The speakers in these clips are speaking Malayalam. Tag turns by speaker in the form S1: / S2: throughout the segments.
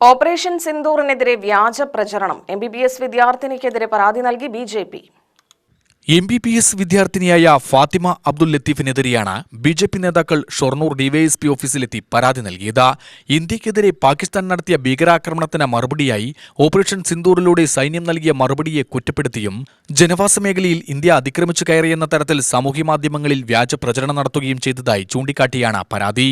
S1: ഓപ്പറേഷൻ സിന്ദൂറിനെതിരെ വ്യാജ പ്രചരണം. MBBS വിദ്യാർത്ഥിനിക്കെതിരെ പരാതി നൽകി BJP.
S2: MBBS വിദ്യാർത്ഥിനിയായ Fathima Abdul ലത്തീഫിനെതിരെയാണ് BJP നേതാക്കൾ ഷൊർണൂർ DYSP ഓഫീസിലെത്തി പരാതി നൽകിയത്. ഇന്ത്യക്കെതിരെ പാകിസ്ഥാൻ നടത്തിയ ഭീകരാക്രമണത്തിന് മറുപടിയായി ഓപ്പറേഷൻ സിന്ദൂറിലൂടെ സൈന്യം നൽകിയ മറുപടിയെ കുറ്റപ്പെടുത്തിയും ജനവാസ മേഖലയിൽ ഇന്ത്യ അതിക്രമിച്ചു കയറിയെന്ന തരത്തിൽ സാമൂഹ്യമാധ്യമങ്ങളിൽ വ്യാജ പ്രചരണം നടത്തുകയും ചെയ്തതായി ചൂണ്ടിക്കാട്ടിയാണ് പരാതി.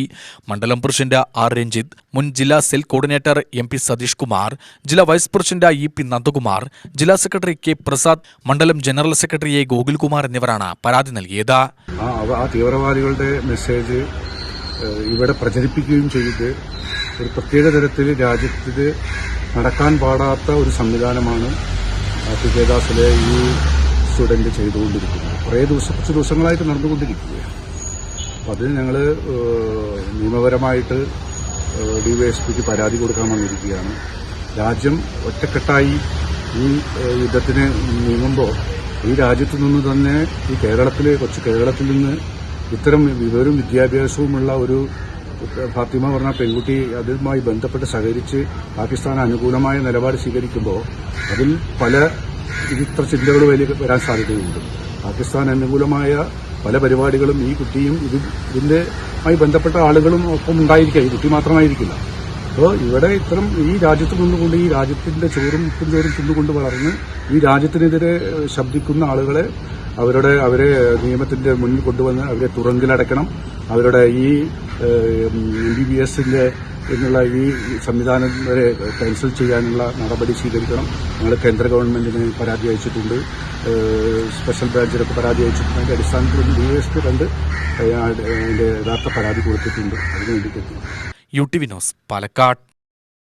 S2: മണ്ഡലം പ്രസിഡന്റ് R. രഞ്ജിത്ത്, മുൻ ജില്ലാ cell coordinator MP Satheesh Kumar, ജില്ലാ വൈസ് പ്രസിഡന്റ് EP നന്ദകുമാർ, ജില്ലാ സെക്രട്ടറി K. പ്രസാദ്, മണ്ഡലം ജനറൽ സെക്രട്ടറി ഗോകുൽകുമാർ എന്നിവരാണ് പരാതി നൽകിയത്.
S3: ആ തീവ്രവാദികളുടെ മെസ്സേജ് ഇവിടെ പ്രചരിപ്പിക്കുകയും ചെയ്ത് ഒരു പ്രത്യേക തരത്തിൽ രാജ്യത്തിൽ നടക്കാൻ പാടാത്ത ഒരു സംവിധാനമാണ് പികേദാസിലെ ഈ സ്റ്റുഡന്റ് ചെയ്തുകൊണ്ടിരിക്കുന്നത്. കുറച്ച് ദിവസങ്ങളായിട്ട് നടന്നുകൊണ്ടിരിക്കുകയാണ്. അപ്പം അതിന് ഞങ്ങൾ നിയമപരമായിട്ട് DYSPക്ക് പരാതി കൊടുക്കാൻ വന്നിരിക്കുകയാണ്. രാജ്യം ഒറ്റക്കെട്ടായി ഈ യുദ്ധത്തിന് നീങ്ങുമ്പോൾ ഈ രാജ്യത്തു നിന്ന് തന്നെ ഈ കൊച്ചു കേരളത്തിൽ നിന്ന് ഇത്തരം വിവരവും വിദ്യാഭ്യാസവുമുള്ള ഒരു ഫാത്തിമ പറഞ്ഞ പെൺകുട്ടി അതുമായി ബന്ധപ്പെട്ട് സഹകരിച്ച് പാകിസ്ഥാൻ അനുകൂലമായ നിലപാട് സ്വീകരിക്കുമ്പോൾ അതിൽ പല ഇത്ര ചിന്തകൾ വരാൻ സാധ്യതയുണ്ട്. പാകിസ്ഥാൻ അനുകൂലമായ പല പരിപാടികളും ഈ കുട്ടിയും ഇതിന്റെമായി ബന്ധപ്പെട്ട ആളുകളും ഒപ്പം ഉണ്ടായിരിക്കുക. ഈ കുട്ടി മാത്രമായിരിക്കില്ല. അപ്പോൾ ഇവിടെ ഇത്തരം ഈ രാജ്യത്ത് നിന്നുകൊണ്ട് ഈ രാജ്യത്തിന്റെ ഉപ്പും ചോറും തിന്നുകൊണ്ട് വളർന്ന് ഈ രാജ്യത്തിനെതിരെ ശബ്ദിക്കുന്ന ആളുകളെ അവരെ നിയമത്തിന്റെ മുന്നിൽ കൊണ്ടുവന്ന് അവരെ തുറങ്കിലടയ്ക്കണം. അവരുടെ ഈ MBBSന്റെ എന്നുള്ള ഈ സംവിധാനം വരെ ക്യാൻസൽ ചെയ്യാനുള്ള നടപടി സ്വീകരിക്കണം. ഞങ്ങൾ കേന്ദ്ര ഗവൺമെന്റിന് പരാതി അയച്ചിട്ടുണ്ട്, സ്പെഷ്യൽ ബ്രാഞ്ചിനൊക്കെ പരാതി അയച്ചിട്ടുണ്ട്. അതിന്റെ അടിസ്ഥാനത്തിൽ DYSP അതിന്റെ യഥാർത്ഥ പരാതി കൊടുത്തിട്ടുണ്ട്. അതിനു വേണ്ടിയിട്ട്
S2: UTV ന്യൂസ് പാലക്കാട്.